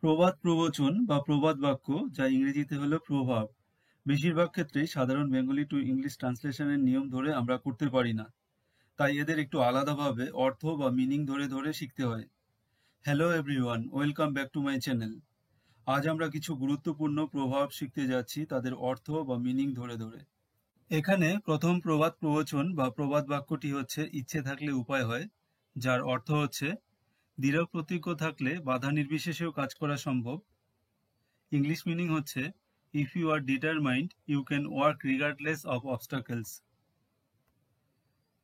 প্রবাদ প্রবচন বা প্রবাদ বাক্য, যা ইংরেজিতে হলো প্রভাব, বেশিরভাগ ক্ষেত্রেই সাধারণ বেঙ্গলি টু ইংলিশ ট্রান্সলেশনের নিয়ম ধরে আমরা করতে পারি না। তাই এদের একটু আলাদাভাবে অর্থ বা মিনিং ধরে ধরে শিখতে হয়। Hello everyone, welcome back to my channel. আজ আমরা কিছু গুরুত্বপূর্ণ প্রভাব শিখতে যাচ্ছি তাদের অর্থ বা মিনিং ধরে ধরে। এখানে প্রথম প্রবাদ প্রবচন বা প্রবাদ বাক্যটি হচ্ছে ইচ্ছে থাকলে উপায় হয়, যার অর্থ হচ্ছে দৃঢ় প্রতিজ্ঞ থাকলে বাধা নির্বিশেষেও কাজ করা সম্ভব। ইংলিশ মিনিং হচ্ছে if you are determined you can work regardless of obstacles.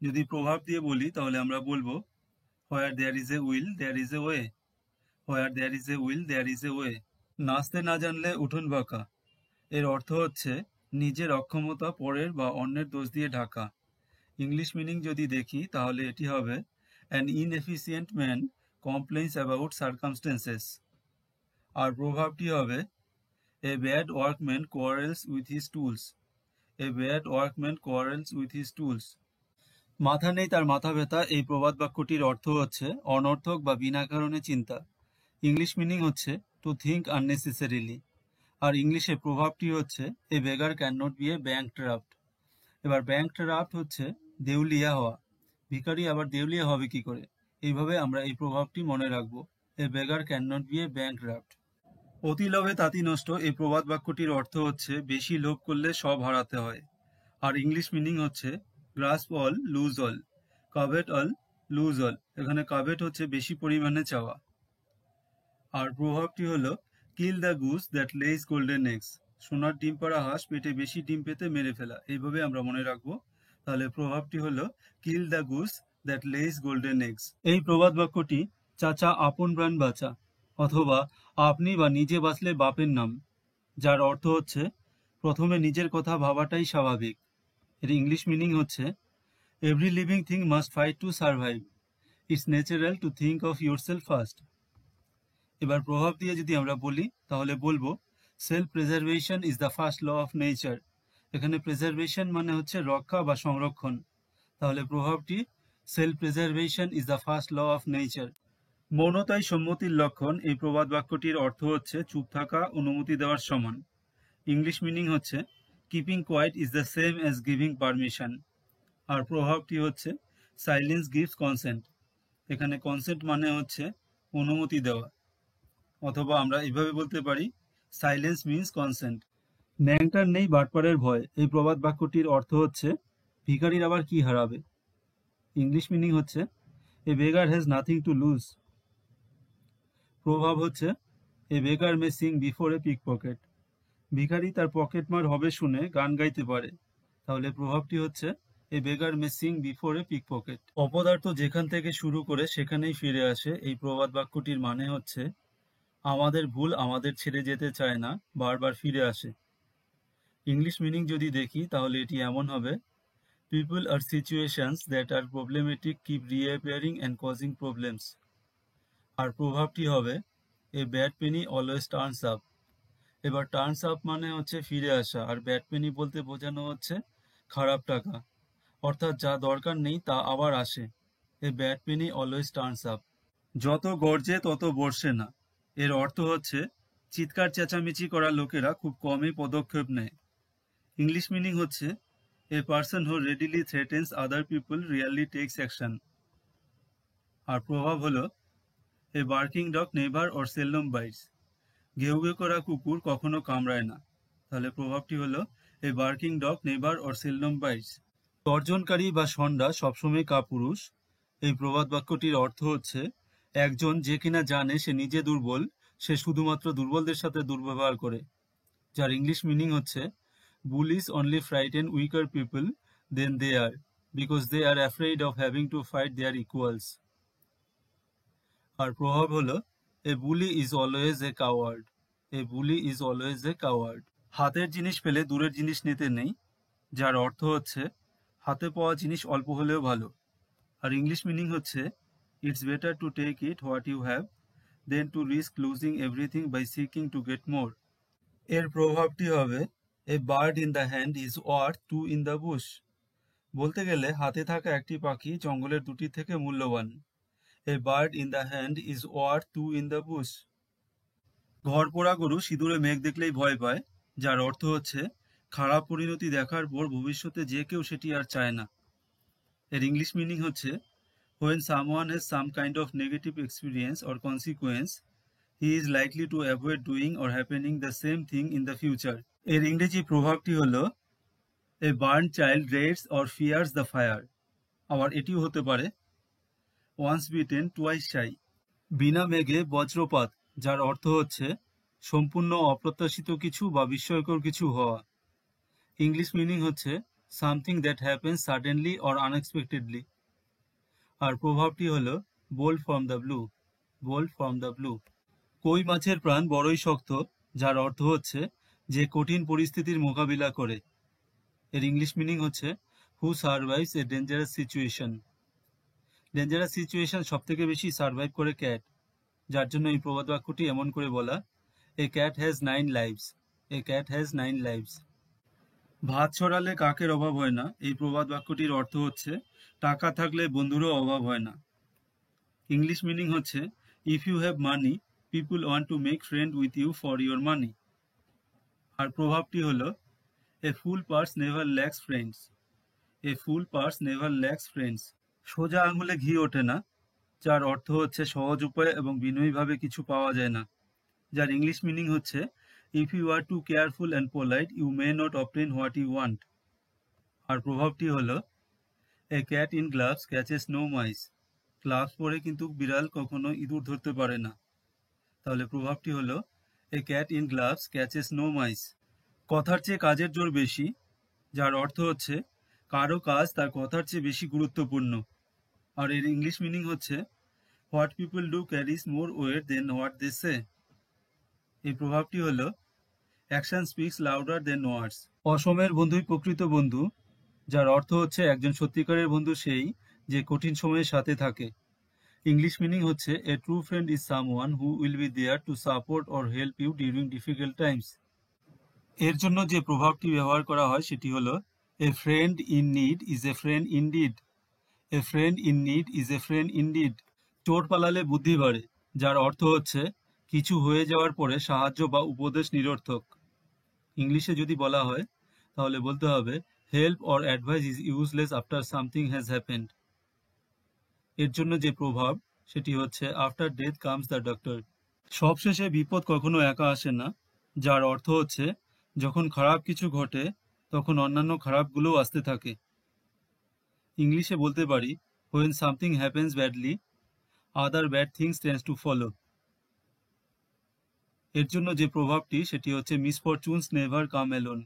যদি প্রভাব দিয়ে বলি তাহলে আমরা বলবো where there is a will there is a way. Where there is a will there is a way. নাচতে না জানলে উঠোন বাঁকা। এর অর্থ হচ্ছে নিজের অক্ষমতা পরের বা অন্যের দোষ দিয়ে ঢাকা। ইংলিশ মিনিং যদি দেখি তাহলে এটি হবে an inefficient man complains about circumstances. আর প্রভাবটি হবে a bad workman quarrels with his tools. A bad workman quarrels with his tools. মাথা নেই তার মাথা ব্যথা, এই প্রবাদ বাক্যটির অর্থ হচ্ছে অনর্থক বা বিনা কারণে চিন্তা। ইংলিশ মিনিং হচ্ছে টু থিঙ্ক আননেসেসারিলি। আর ইংলিশে প্রভাবটি হচ্ছে a beggar can not be a bankrupt. এবার ব্যাংক ট্রাফট হচ্ছে দেউলিয়া হওয়া। ভিখারি আবার দেউলিয়া হবে কি করে? এইভাবে আমরা এই প্রভাবটি মনে রাখবো। A beggar can not be a bankrupt. অতি লোভে তাঁতি নষ্ট, এই প্রবাদ বাক্যটির অর্থ হচ্ছে বেশি লোভ করলে সব হারাতে হয়। আর ইংলিশ মিনিং হচ্ছে grasp all lose all. Covet all lose all. এখানে কাভেট হচ্ছে বেশি পরিমাণে চাওয়া। আর প্রভাবটি হলো kill the goose that lays golden eggs. সোনার ডিম পাড়া হাঁস পেটে বেশি ডিম পেতে মেরে ফেলা। এইভাবে আমরা মনে রাখবো। তাহলে প্রভাবটি হলো kill the goose that lays golden eggs. এই প্রবাদ বাক্যটি চাচা আপন প্রাণ বাঁচা, অথবা আপনি বা নিজে বাঁচলে বাপের নাম, যার অর্থ হচ্ছে প্রথমে নিজের কথা ভাবাটাই স্বাভাবিক। এর ইংলিশ মিনিং হচ্ছে every living thing must fight to survive. It's natural to think of yourself first. এবার প্রভাব দিয়ে যদি আমরা বলি তাহলে বলবো self preservation is the first law of nature. এখানে প্রেজারভেশন মানে হচ্ছে রক্ষা বা সংরক্ষণ। তাহলে প্রভাবটি self preservation is the first law of nature. মৌনতাই সম্মতির লক্ষণ, এই প্রবাদ বাক্যটির অর্থ হচ্ছে চুপ থাকা অনুমতি দেওয়ার সমান। ইংলিশ মিনিং হচ্ছে keeping quiet is the same as giving permission. আর প্রভাবটি হচ্ছে সাইলেন্স গিভস কনসেন্ট। এখানে কনসেন্ট মানে হচ্ছে অনুমতি দেওয়া, অথবা আমরা এইভাবে বলতে পারি সাইলেন্স মিন্স কনসেন্ট। ন্যাংটার নেই বাটপাড়ের ভয়, এই প্রবাদ বাক্যটির অর্থ হচ্ছে ভিখারির আবার কি হারাবে। ইংলিশ মিনিং হচ্ছে a beggar has nothing to lose. প্রভাব হচ্ছে a beggar may sing before a pickpocket. ভিখারি তার পকেটমার হবে শুনে গান গাইতে পারে। তাহলে প্রভাবটি হচ্ছে a beggar may sing before a pickpocket. অপদার্থ যেখান থেকে শুরু করে সেখানেই ফিরে আসে, এই প্রবাদ বাক্যটির মানে হচ্ছে আমাদের ভুল আমাদের ছেড়ে যেতে চায় না, বারবার ফিরে আসে। ইংলিশ মিনিং যদি দেখি তাহলে এটি এমন হবে people are situations that are problematic keep reappearing and causing problems. আর প্রভাবটি হবে a bad penny always turns up. এবার টার্নস আপ মানে হচ্ছে ফিরে আসা, আর ব্যাড পেনি বলতে বোঝানো হচ্ছে খারাপ টাকা, অর্থাৎ যা দরকার নেই তা আবার আসে। এ bad penny always turns up. যত গর্জে তত বর্ষে না। এর অর্থ হচ্ছে চিৎকার চেঁচামেচি করা লোকেরা খুব কমই পদক্ষেপ নেয়। ইংলিশ মিনিং হচ্ছে a person who readily threatens other people really takes action. আর প্রভাব হলো a barking dog never or seldom bites. ঘেউ ঘেউ করা কুকুর কখনো কামড়ায় না। তাহলে প্রভাবটি হলো a barking dog never or seldom bites. তর্জনকারী বা ষণ্ডা সবসময় কাপুরুষ, এই প্রবাদ বাক্যটির অর্থ হচ্ছে একজন যে কিনা জানে সে নিজে দুর্বল, সে শুধুমাত্র দুর্বলদের সাথে দুর্ব্যবহার করে। যার ইংলিশ মিনিং হচ্ছে bullies only frighten weaker people than they are, because they are afraid of having to fight their equals. আর প্রভাব হলো a bully is always a coward. A bully is always a coward. হাতের জিনিস পেলে দূরের জিনিস নিতে নেই, যার অর্থ হচ্ছে হাতে পাওয়া জিনিস অল্প হলেও ভালো। আর ইংলিশ মিনিং হচ্ছে it's better to take it what you have then to risk losing everything by seeking to get more. এর প্রভাবটি হবে a bird in the hand is worth two in the bush. বলতে গেলে হাতে থাকা একটি পাখি জঙ্গলের দুটি থেকে মূল্যবান। A bird in the hand is worth two in the bush. ঘর পোড়া গরু সিঁদুরে মেঘ দেখলেই ভয় পায়, যার অর্থ হচ্ছে খারাপ পরিণতি দেখার পর ভবিষ্যতে যে কেউ সেটি আর চায় না। এর ইংলিশ মিনিং হচ্ছে when someone has some kind of negative experience or consequence, he is likely to avoid doing or happening the same thing in the future. এর ইংরেজি প্রভাবটি হলো a burnt child dreads or fears the fire. আবার এটিও হতে পারে once bitten twice shy. বিনা মেঘে বজ্রপাত, যার অর্থ হচ্ছে সম্পূর্ণ অপ্রত্যাশিত কিছু বা বিস্ময়কর কিছু হওয়া। ইংলিশ মিনিং হচ্ছে something that happens suddenly or unexpectedly. আর প্রভাবটি হলো bolt from the blue, bolt from the blue. কই মাছের প্রাণ বড়ই শক্ত, যার অর্থ হচ্ছে যে কঠিন পরিস্থিতির মোকাবিলা করে। এর ইংলিশ মিনিং হচ্ছে who survives a dangerous situation. Dangerous situation সব থেকে বেশি সার্ভাইভ করে ক্যাট, যার জন্য এই প্রবাদ বাক্যটি এমন করে বলা, এ cat has 9 lives, A cat has 9 lives. ভাত ছড়ালে কাকের অভাব হয় না, এই প্রবাদ বাক্যটির অর্থ হচ্ছে টাকা থাকলে বন্ধুরও অভাব হয় না। ইংলিশ মিনিং হচ্ছে if you have money, people want to make friend with you for your money. আর প্রভাবটি হলো a full purse never lacks friends, a full purse never lacks friends. সোজা আঙুলে ঘি ওঠে না, যার অর্থ হচ্ছে সহজ উপায়ে এবং বিনয়ীভাবে কিছু পাওয়া যায় না। যার ইংলিশ মিনিং হচ্ছে if you are too careful and polite you may not obtain what you want. আর প্রভাবটি হলো a cat in gloves catches no mice. Gloves পরে কিন্তু বিড়াল কখনো ইঁদুর ধরতে পারে না। তাহলে প্রভাবটি হলো a cat in gloves catches no mice. কথার চেয়ে কাজের জোর বেশি, যার অর্থ হচ্ছে কারো কাজ তার কথার চেয়ে বেশি গুরুত্বপূর্ণ। আর এর ইংলিশ মিনিং হচ্ছে what people do carries more weight than what they say. এই প্রভাবটি হলো action speaks louder than words. অসমের বন্ধুই প্রকৃত বন্ধু, যার অর্থ হচ্ছে একজন সত্যিকারের বন্ধু সেই যে কঠিন সময়ের সাথে থাকে। ইংলিশ মিনিং হচ্ছে a true friend is someone who will be there to support or help you during difficult times. এর জন্য যে প্রভাবটি ব্যবহার করা হয় সেটি হলো a friend in need is a friend indeed, a friend in need is a friend indeed. চোর পালালে বুদ্ধি বাড়ে, যার অর্থ হচ্ছে কিছু হয়ে যাওয়ার পরে সাহায্য বা উপদেশ নিরর্থক। ইংলিশে যদি বলা হয় তাহলে বলতে হবে help or advice is useless after something has happened. এর জন্য যে প্রভাব সেটি হচ্ছে after death comes the doctor. সবশেষে বিপদ কখনো একা আসে না, যার অর্থ হচ্ছে যখন খারাপ কিছু ঘটে তখন অন্যান্য খারাপগুলোও আসতে থাকে। ইংলিশে বলতে পারি when something happens badly, other bad things tends to follow। এর জন্য যে প্রভাবটি সেটি হচ্ছে misfortunes never come alone,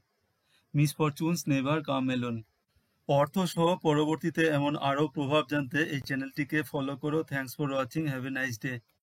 misfortunes never come alone. অর্থ সহ পরবর্তীতে এমন আরও প্রভাব জানতে এই চ্যানেলটিকে ফলো করো। Thanks for watching, have a nice day.